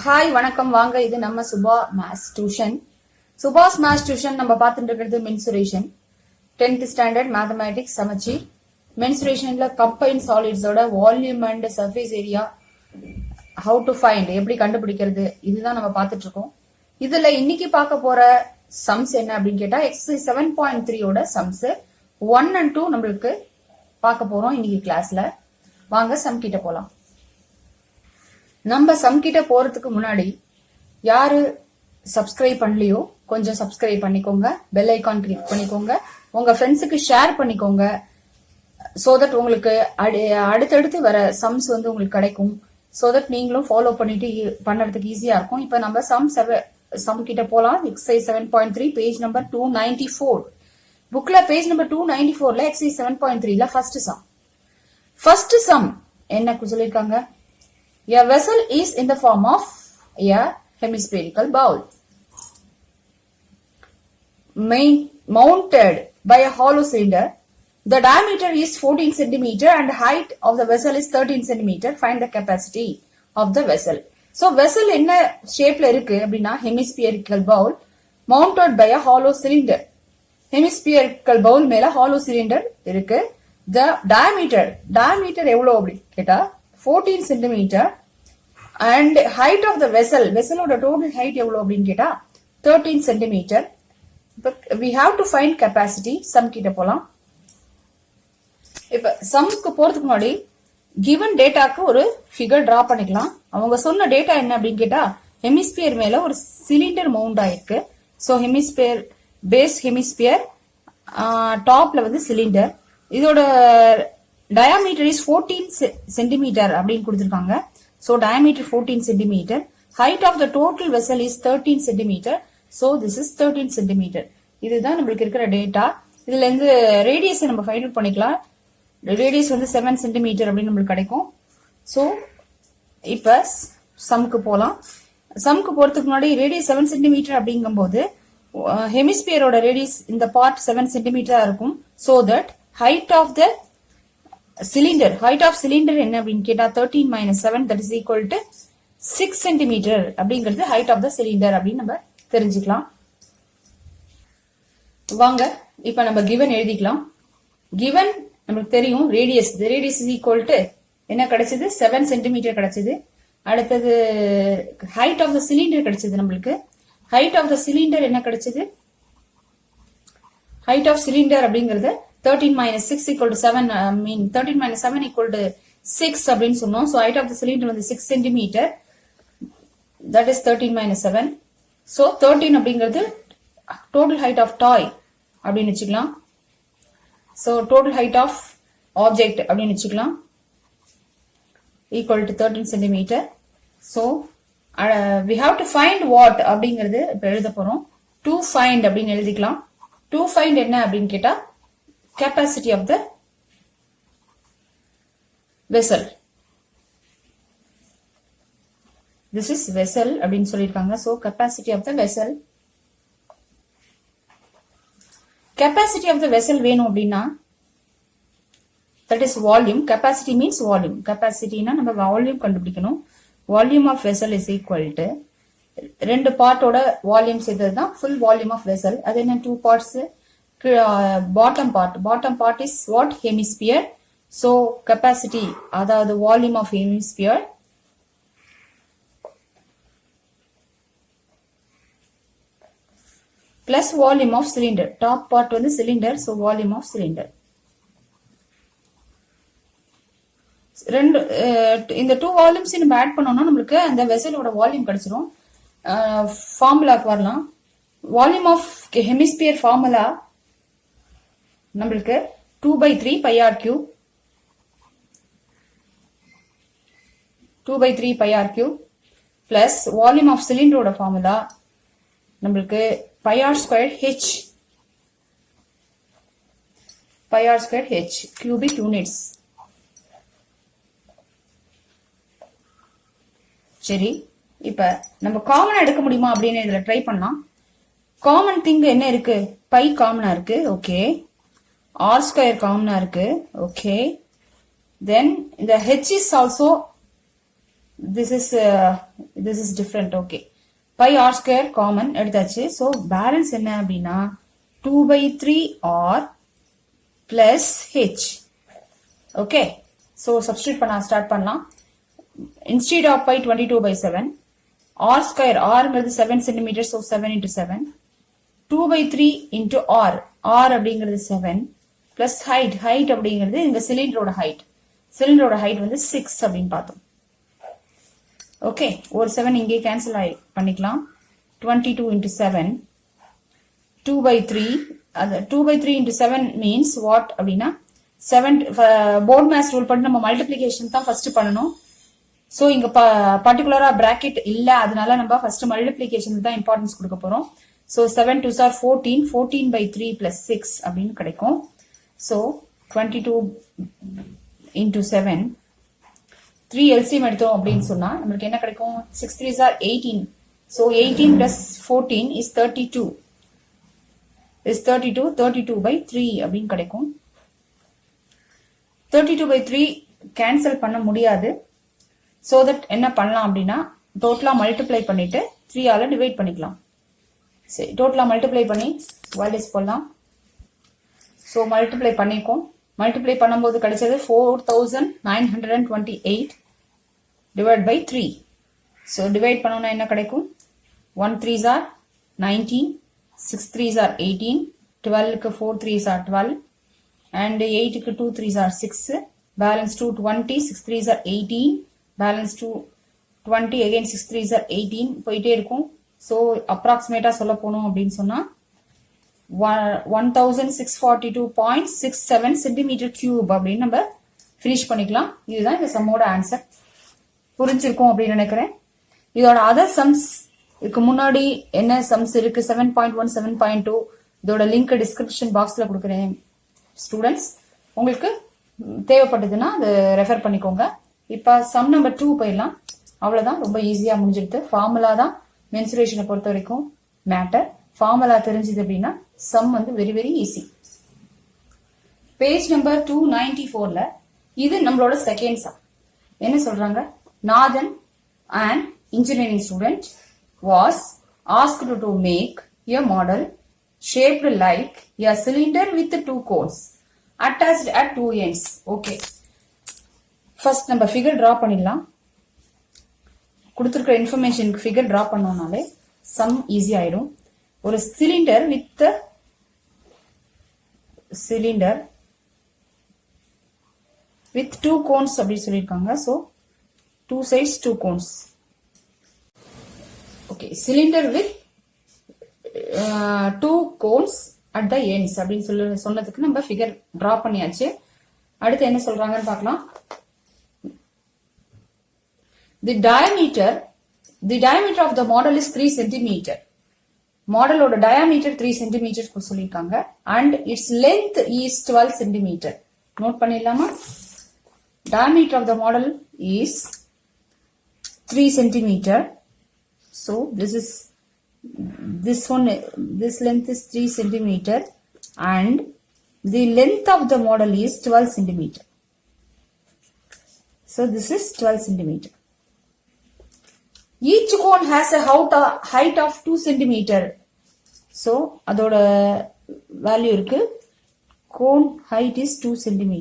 Hi வணக்கம் வாங்க. இது நம்ம சுபா மேத்ஸ் டியூஷன். சுபாஸ் மேத்ஸ் டியூஷன் நம்ம பார்த்துட்டு இருக்கிறது மென்சுரேஷன் 10th ஸ்டாண்டர்ட் மேத்தமேட்டிக்ஸ் சமச்சீர். மென்சுரேஷன்ல கம்பைன் சாலிட்ஸோட volume and surface area how to find, எப்படி கண்டுபிடிக்கிறது, இதுதான் நம்ம பார்த்துட்டு இருக்கோம். இதுல இன்னைக்கு பார்க்க போற சம்ஸ் என்ன அப்படின்னு கேட்டா எக்ஸசைஸ் 7.3 சம்ஸ் 1 and 2 நம்மளுக்கு பார்க்க போறோம் இன்னைக்கு கிளாஸ்ல. வாங்க சம் கிட்ட போலாம். நம்ம சம் கிட்ட போறதுக்கு முன்னாடி யாரு சப்ஸ்கிரைப் பண்ணலையோ கொஞ்சம் சப்ஸ்கிரைப் பண்ணிக்கோங்க, பெல் ஐகான் கிளிக் பண்ணிக்கோங்க, உங்க ஃப்ரெண்ட்ஸுக்கு ஷேர் பண்ணிக்கோங்க. சோ தட் உங்களுக்கு அடுத்தடுத்து வர சம்ஸ் வந்து உங்களுக்கு கிடைக்கும். சோ தட் நீங்களும் ஃபாலோ பண்ணிட்டு பண்றதுக்கு ஈஸியா இருக்கும். இப்ப நம்ம சம் கிட்ட போலாம். Exercise 7.3 page number 294. புக்ல பேஜ் நம்பர் 294ல எக்ஸசைஸ் 7.3ல ஃபர்ஸ்ட் சம் என்ன சொல்லிருக்காங்க? A vessel is in the form of a hemispherical bowl mounted by a hollow cylinder. The diameter is 14 cm and height of the vessel is 13 cm. Find the capacity of the vessel. So vessel என்ன ஷேப்ல இருக்கு அப்படின்னா hemispherical bowl mounted by a hollow cylinder. Hemispherical bowl மேல hollow cylinder இருக்கு. The diameter எவ்வளவு அப்படி கேட்டா 14 cm and height of the vessel ஓட total height எவ்வளவு அப்படின்னு கேட்டா 13 cm. we have to find capacity. Sum கிட்ட போலாம். இப்ப சம்க்கு போறதுக்கு முன்னாடி given டேட்டாக்கு ஒரு ஃபிகர் டிரா பண்ணிக்கலாம். அவங்க சொன்ன டேட்டா என்ன அப்படின்னு கேட்டா ஹெமிஸ்பியர் மேல ஒரு சிலிண்டர் மவுண்ட் ஆயிருக்கு. சோ ஹெமிஸ்பியர் பேஸ் ஹெமிஸ்பியர் டாப்ல வந்து சிலிண்டர், இதோட diameter is 14 cm அப்படின்னு கொடுத்திருக்காங்க. So diameter 14 cm. Height of the total vessel is 13 cm. So this is 13 cm. இதுதான் நம்மளுக்கு இருக்கிற டேட்டா. இதுல இருந்து ரேடியஸ் நம்ம ஃபைண்ட் அவுட் பண்ணிக்கலாம். ரேடியஸ் வந்து 7 cm அப்படின்னு நம்மளுக்கு கிடைக்கும். So இப்ப சம்க்கு போலாம். சம்க்கு போறதுக்கு முன்னாடி ரேடியஸ் 7 cm அப்படிங்கும்போது ஹெமிஸ்பியரோட ரேடியஸ் இந்த பார்ட் 7 cm இருக்கும். So that height of cylinder என்ன அப்படின்னு கேட்டா 13 minus 7 that is equal to 6 cm அப்படிங்கிறது height of the cylinder அப்படின்னு நம்ம தெரிஞ்சுக்கலாம். வாங்க இப்ப நம்ம given எழுதிக்கலாம். given நமக்கு தெரியும் radius is equal to என்ன கிடைச்சது 7 cm கிடைச்சது. அடுத்தது height of the cylinder கிடைச்சது. நம்மளுக்கு height of the cylinder என்ன கிடைச்சது? height of cylinder அப்படிங்கிறது 13 minus 6 equal to 7. 13 minus 7 equal to 6 அப்படின்னு சொன்னோம். So height of the cylinder வந்து 6 cm. That is 13 minus 7. So 13 அப்படிங்கிறது total height of toy அப்படின்னு வச்சுக்கலாம். So total height of object அப்படின்னு வச்சுக்கலாம் equal to 13 cm. So we have to find what அப்படிங்கிறது இப்ப எழுத போறோம். To find அப்படின்னு எழுதிக்கலாம். To find என்ன அப்படின்னு கேட்டா capacity of the vessel. This is vessel அப்படின்னு சொல்லிருக்காங்க. So capacity of the vessel. Capacity of the vessel வேணும் அப்படின்னா that is volume. Capacity means volume. Capacity னா நம்ம volume கண்டுபிடிக்கணும். Volume of vessel is equal to ரெண்டு பார்ட்டோட volume சேர்த்ததுதான் full volume of vessel. அது என்ன 2 parts. bottom part is what? Hemisphere. So capacity அதாவது volume of hemisphere plus volume of cylinder. top part வந்து cylinder. So volume of cylinder. ரெண்டு இந்த 2 volumes நம்ம add பண்ணோம்னா நம்மளுக்கு அந்த வெசலோட வால்யூம் கிடைச்சிரும். ஃபார்முலாக்கு வரலாம். வால்யூம் ஆஃப் ஹெமிஸ்பியர் ஃபார்முலா நம்மளுக்கு 2/3 pi r cube 2/3 pi r cube plus volume of cylinder ஓட ஃபார்முலா நம்மளுக்கு pi r squared h cubic units. சரி, இப்ப நம்ம காமனா எடுக்க முடியுமா அப்படின்னு இதுல ட்ரை பண்ணலாம். காமன் திங் என்ன இருக்கு? பை காமனா இருக்கு. ஓகே. r square காமனா இருக்கு. Okay. Then the h is also this is different. Okay, pi r square common எடுத்தாச்சு. So balance என்ன அப்படின்னா 2 by 3 r plus h. Okay, so substitute பண்ண ஸ்டார்ட் பண்ணலாம். Instead of pi 22 by 7, r square, r ங்கிறது 7 cm, so 7 into 7, 2 by 3 into r, r அப்படிங்கிறது 7 plus height அப்படிங்கிறது இந்த சிலிண்டரோட height வந்து 6 அப்படின்னு பார்த்தோம். ஓகே, ஒரு 7 இங்கே கேன்சல் பண்ணிக்கலாம். 22 into 7, 2 by 3, அது 2 by 3 into 7 means what அப்படின்னா 7, போர்ட் மேத்ஸ் ரூல் பண்ணி நம்ம மல்டிப்ளிகேஷன் தான் ஃபர்ஸ்ட் பண்ணணும். ஸோ இங்க பர்டிகுலரா பிராக்கெட் இல்ல, அதனால நம்ம ஃபர்ஸ்ட் மல்டிப்ளிகேஷன் தான் இம்பார்ட்டன்ஸ் கொடுக்க போறோம். So 7 2s are 14, 14 by 3 plus 6 அப்படின்னு கிடைக்கும். ஸோ 22 into 7, 3 LCM எடுத்தோம் அப்படின்னு சொன்னா நம்மளுக்கு என்ன கிடைக்கும்? 6 3s are 18. So 18 plus 14 is 32. is 32 by 3 அப்படின்னு கிடைக்கும். 32 by 3 கேன்சல் பண்ண முடியாது. so that என்ன பண்ணலாம் அப்படின்னா டோட்டலா மல்டிப்ளை பண்ணிட்டு 3 ஆல டிவைட் பண்ணிக்கலாம். சரி, டோட்டலா மல்டிப்ளை பண்ணி வேல்யூஸ் போடலாம். so multiply பண்ணிக்கோம். மல்டிப்ளை பண்ணும்போது கிடைச்சது 4928 divided by 3. so டிவைட் பண்ணோம்னா என்ன கிடைக்கும்? 1 3s are 19, 6 3s are 18, 12 க்கு 4 3s are 12, and 8 க்கு 2 3s are 6, balance 2 20, 6 3s are 18, balance 2 20, again 6 3s are 18 போயிட்டே இருக்கும். so approximately சொல்ல போனோம் அப்படின்னு சொன்னா 1642.67 centimeter cube அப்படின்னு நம்ம finish பண்ணிக்கலாம். இதுதான் இந்த சம்மோட ஆன்சர். புரிஞ்சிருக்கும் அப்படின்னு நினைக்கிறேன். இதோட அதர் சம்ஸ் இதுக்கு முன்னாடி என்ன சம்ஸ் இருக்கு 7.1 7.2 இதோட லிங்க் டிஸ்கிரிப்ஷன் பாக்ஸ்ல கொடுக்குறேன். ஸ்டூடெண்ட்ஸ் உங்களுக்கு தேவைப்பட்டதுன்னா அதை ரெஃபர் பண்ணிக்கோங்க. இப்ப சம் நம்பர் 2 போயிடலாம். அவ்வளவுதான், ரொம்ப ஈஸியா முடிஞ்சிருது. ஃபார்முலா தான் மென்சுரேஷனை பொறுத்த வரைக்கும் மேட்டர். ஃபார்முலா தெரிஞ்சது அப்படின்னா சம் வந்து very very easy. Page number 294ல இது நம்மளோட செகண்ட் சம். என்ன சொல்றாங்க? Nathan an engineering student was asked to make a model shaped like a cylinder with 2 cones attached at 2 ends. Okay, first நம்ம ஃபிகர் டிரா பண்ணிடலாம். கொடுத்துருக்கிற இன்ஃபர்மேஷனுக்கு ஃபிகர் டிரா பண்ணோம்னாலே சம் ஈஸி ஆயிடும். ஒரு சிலிண்டர் வித் 2 கோன்ஸ் அப்படி சொல்லியிருக்காங்க. So 2 sides 2 cones. Okay, cylinder with 2 cones at the ends அப்படின்னு சொன்னதுக்கு நம்ம ஃபிகர் டிரா பண்ணியாச்சு. அடுத்து என்ன சொல்றாங்கன்னு பார்க்கலாம். The diameter of the model is 3 cm. மாடலோட diameter 3 cm சொல்லிருக்காங்க and its length is 12 cm. Note பண்ணிடலாமா? diameter of the model is 3 cm. so this length is 3 cm and the length of the model is 12 cm. so this is 12 cm. Each cone has a height of 2 cm. So, அதோட value இருக்கு. Cone height is 2 cm.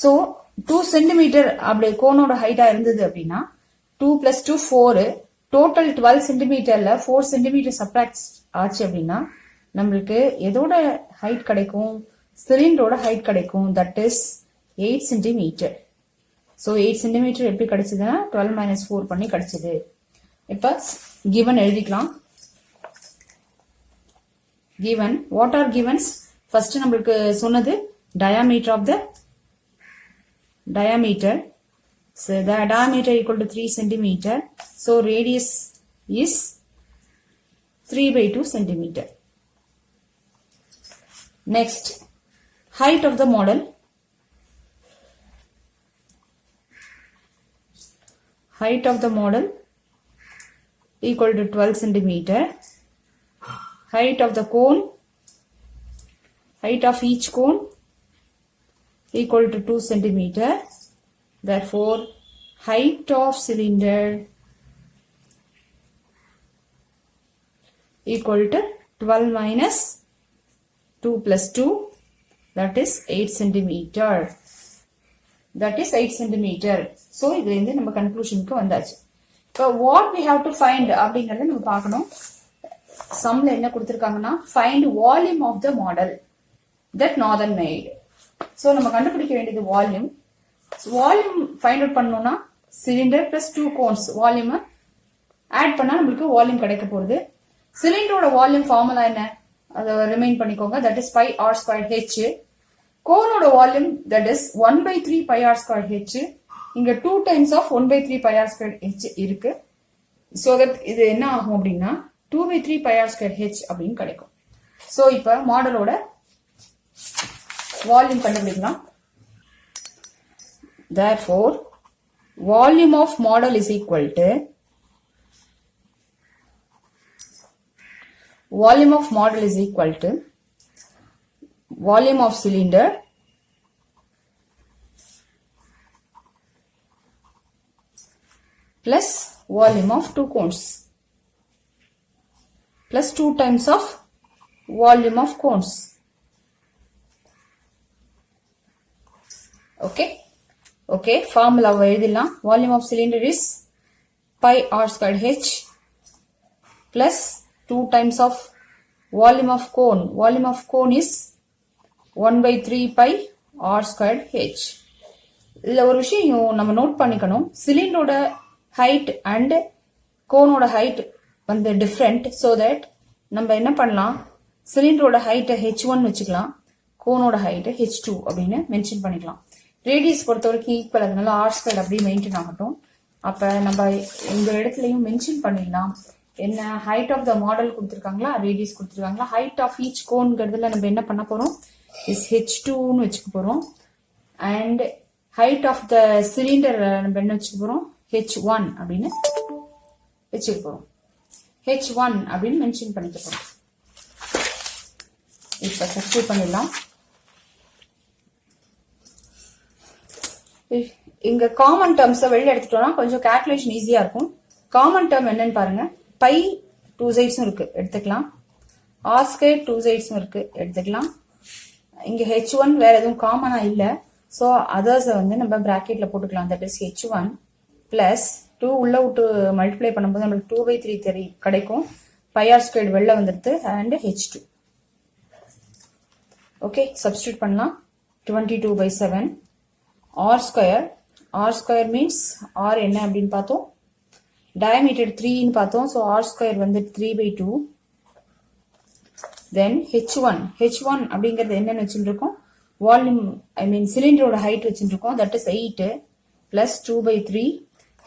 So, 2 cm அப்படி கோனோட ஹைட்டா இருந்தது அப்படின்னா 2 plus 2 4, total 12 சென்டிமீட்டர்ல 4 centimetre subtract ஆச்சு அப்படின்னா நம்மளுக்கு எதோட ஹைட் கிடைக்கும்? சிலிண்டரோட ஹைட் கிடைக்கும். That is 8 centimeter. So 8 centimeter எப்படி கிடைச்சதுன்னா 12 minus 4 பண்ணி கிடைச்சது. இப்ப given எழுதிக்கலாம். given, what are givens? first நம்மளுக்கு சொன்னது diameter of the diameter. So the diameter equal to 3 centimeter. So radius is 3 by 2 centimeter. Next, height of the model. Height of the model equal to 12 centimeter. Height of the cone, height of each cone equal to 2 centimeter. Therefore, height of cylinder equal to 12 minus 2 plus 2, that is 8 centimeter. That is 8 centimeter. So, இது வந்து நம்ம கன்க்ளூஷனுக்கு வந்தாச்சு. இப்போ what we have to find அப்படிங்கறத நம்ம பார்க்கணும். சம்ல என்ன கொடுத்திருக்காங்கன்னா find volume of the model that Northern made. So, நம்ம கண்டுபிடிக்க வேண்டியது வால்யூம். வால்யூம் ஃபைண்ட் அவுட் பண்ணனும்னா cylinder plus 2 cones volume add பண்ணா நமக்கு வால்யூம் கிடைக்க போகுது. சிலிண்டரோட வால்யூம் ஃபார்முலா என்ன? அதை ரிமைண்ட் பண்ணிக்கோங்க. That is pi r square h. கோனோட volume that is 1/3 pi r square h. இங்க 2 times of 1/3 pi r square h இருக்கு. சோ தட் இது என்ன ஆகும் அப்படின்னா 2/3 பை ஆர் ஸ்கொயர் ஹெச் அப்படின்னு கிடைக்கும். சோ இப்ப மாடலோட வால்யூம் கண்டுபிடிக்கலாம். Therefore, volume of model is equal to volume of cylinder plus volume of 2 cones plus 2 times of volume of cones. Okay, formula எழுதிடலாம். Volume of cylinder is pi r squared h plus 2 times of volume of cone. Volume of cone is 1/3 pi r squared h. இதுல ஒரு விஷயம் நம்ம note பண்ணிக்கணும். சிலிண்டரோட height and கோனோட height வந்து different. So that நம்ம என்ன பண்ணலாம், சிலிண்டரோட ஹைட்டை h1 வச்சுக்கலாம், கோனோட ஹைட்டை h2 அப்படின்னு மென்ஷன் பண்ணிக்கலாம். ரேடியஸ் பொறுத்த வரைக்கும் ஈக்குவல், அதனால ஆர் ஸ்கொயர் அப்படியே மெயின்டைன் ஆகட்டும். அப்ப நம்ம இந்த இடத்துலயும் மென்ஷன் பண்ணிடலாம். என்ன ஹைட் ஆஃப் த மாடல் கொடுத்துருக்காங்களா, ரேடியஸ் கொடுத்துருக்காங்களா, ஹைட் ஆஃப் ஈச் கோன்ங்கிறதுல நம்ம என்ன பண்ண போறோம் இஸ் h2ன்னு வச்சுக்க போறோம். And height of the cylinder நம்ம என்ன வச்சுக்க போறோம் h1 அப்படின்னு வச்சுக்க போறோம். h1 அப்படின்னு மென்ஷன் பண்ணிக்க போறோம். இப்ப சப்ஸ்டிட்யூட் பண்ணிடலாம். இங்க காமன் டேர்ம்ஸ் வெளியில எடுத்துட்டோம்னா கொஞ்சம் கால்குலேஷன் ஈஸியா இருக்கும். காமன் டேர்ம் என்னன்னு பாருங்க. பை 2 சைட்ஸும் இருக்கு, எடுத்துக்கலாம். ஆர் ஸ்கொயர் 2 சைட்ஸும் இருக்கு, எடுத்துக்கலாம். இங்க h1 வேற எதுவும் காமனா இல்ல. சோ அதர்ஸ் வந்து நம்ம பிராக்கெட்ல போட்டுக்கலாம். தட் இஸ் h1 பிளஸ் 2 உள்ள விட்டு மல்டிப்ளை பண்ணும்போது நம்மளுக்கு 2/3 கிடைக்கும். பை ஆர் ஸ்கொயர் வெளில வந்துடுது அண்ட் h2. ஓகே, சப்ஸ்டிட்யூட் பண்ணலாம். 22/7 r square means r என்ன அப்படின்னு பார்த்தோம், diameter 3 ன்னு பார்த்தோம். so r square வந்து 3/2. then h1 அப்படிங்கிறது என்னன்னு வச்சுருக்கோம், வால்யூம் ஐ மீன் சிலிண்டரோட ஹைட் வச்சுருக்கோம். That is 8 plus 2/3.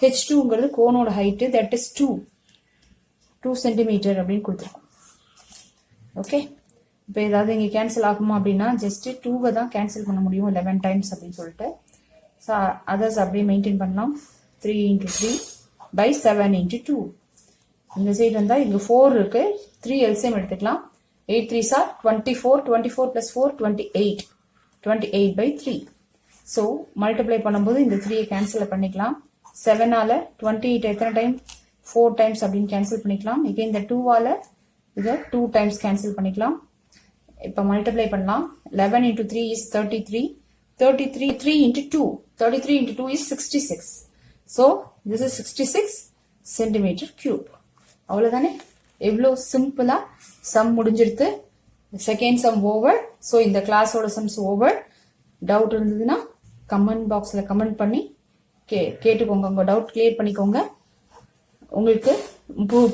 h2ங்கிறது கோனோட ஹைட், தட் இஸ் 2 சென்டிமீட்டர் அப்படின்னு கொடுத்துருக்கோம். ஓகே, இப்போ ஏதாவது இங்கே கேன்சல் ஆகுமா அப்படின்னா ஜஸ்ட் 2வை தான் கேன்சல் பண்ண முடியும் 11 டைம்ஸ் அப்படின்னு சொல்லிட்டு. ஸோ அதர்ஸ் அப்படியே மெயின்டைன் பண்ணலாம். 3 × 3/7 × 2. இந்த சைடு வந்தால் இங்கே 4 இருக்கு, 3 எல்சிஎம் எடுத்துக்கலாம். 8 3s are 24. 24 plus 4 28. 28/3. So multiply பண்ணும்போது இந்த 3யை கேன்சல் பண்ணிக்கலாம். 7ஆல 28 எத்தனை டைம் 4 டைம்ஸ் அப்படின்னு கேன்சல் பண்ணிக்கலாம். இப்போ இந்த 2ஆல இதை 2 டைம்ஸ் கேன்சல் பண்ணிக்கலாம். இப்போ மல்டிப்ளை பண்ணலாம். 11 × 3 is 33. 33 3 × 2. 33 × 2 is 66. So this is 66 centimeter cube. அவ்வளவுதானே, எவ்வளோ சிம்பிளா சம் முடிஞ்சிருது. Second sum over. ஸோ இந்த கிளாஸோட சம்ஸ் ஓவர். டவுட் இருந்ததுன்னா கமெண்ட் பாக்ஸ்ல கமெண்ட் பண்ணி கேட்டுக்கோங்க. உங்க டவுட் கிளியர் பண்ணிக்கோங்க. உங்களுக்கு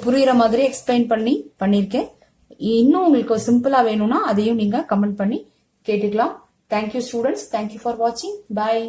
புரியுற மாதிரி எக்ஸ்பிளைன் பண்ணியிருக்கேன். இன்னும் உங்களுக்கு சிம்பிளா வேணும்னா அதையும் நீங்க கமெண்ட் பண்ணி கேட்டுக்கலாம். Thank you students. Thank you for watching. Bye.